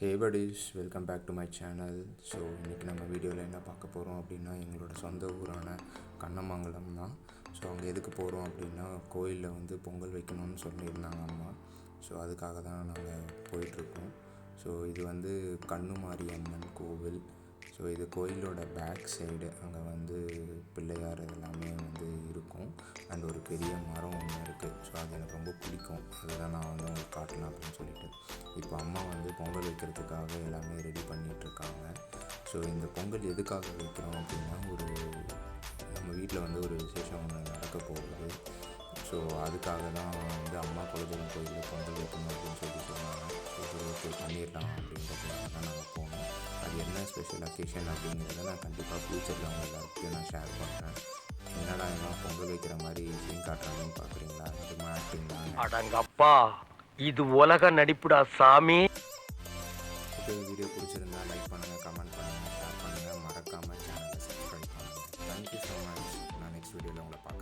Hey buddies, welcome back to my channel. So இன்றைக்கி நம்ம வீடியோவில் என்ன பார்க்க போகிறோம் அப்படின்னா, எங்களோட சொந்த ஊரான கண்ணமங்கலம் தான். ஸோ அங்கே எதுக்கு போகிறோம் அப்படின்னா, கோயிலில் வந்து பொங்கல் வைக்கணும்னு சொல்லியிருந்தாங்க அம்மா. ஸோ அதுக்காக தான் நாங்கள் போயிட்டுருக்கோம். ஸோ இது வந்து கண்ணுமாரி அம்மன் கோவில். ஸோ இது கோயிலோட பேக் சைடு அங்கே வந்து பிள்ளையார் எல்லாமே வந்து இருக்கும். அண்ட் ஒரு பெரிய மரம் ஒன்று இருக்குது. ஸோ அது எனக்கு ரொம்ப பிடிக்கும். அதுதான் நான் வந்து உங்களுக்கு காட்டலாம் அப்படின்னு சொல்லிட்டு இப்போ அம்மா வந்து பொங்கல் வைக்கிறதுக்காக எல்லாமே ரெடி பண்ணிகிட்ருக்காங்க. ஸோ இந்த பொங்கல் எதுக்காக வைக்கிறோம் அப்படின்னா, நம்ம வீட்டில் வந்து ஒரு விசேஷம் ஒன்று நடக்க போகுது. ஸோ அதுக்காக தான் வந்து அம்மா குலதெய்வம் கோயிலில் பொங்கல் வைக்கணும் அப்படின்னு சொன்னாங்க. ஸோ ஓகே பண்ணிடலாம் அப்படின்றதுக்காக தான் நாங்கள் போனோம். அது என்ன ஸ்பெஷல் அக்கேஷன் அப்படிங்கிறத நான் கண்டிப்பாக ஃப்யூச்சரில் அவங்க எல்லாத்தையும் நான் ஷேர் பண்ணுறேன். என்னடா எல்லாம் பொங்கல் வைக்கிற மாதிரி சீன் காட்டுறாங்கன்னு பார்க்குறீங்களா? சும்மா ஆக்டிங் தான். அடங்கப்பா, இது உலக நடிப்புடா சாமி. வீடியோ பிடிச்சிருந்தா லைக் பண்ணுங்கள், கமெண்ட் பண்ணுங்கள், ஷேர் பண்ணுங்கள், மறக்காமல் சேனலை சப்ஸ்கிரைப் பண்ணுங்கள். Thank you so much. நான் நெக்ஸ்ட் வீடியோவில் உங்களை பார்க்குறேன்.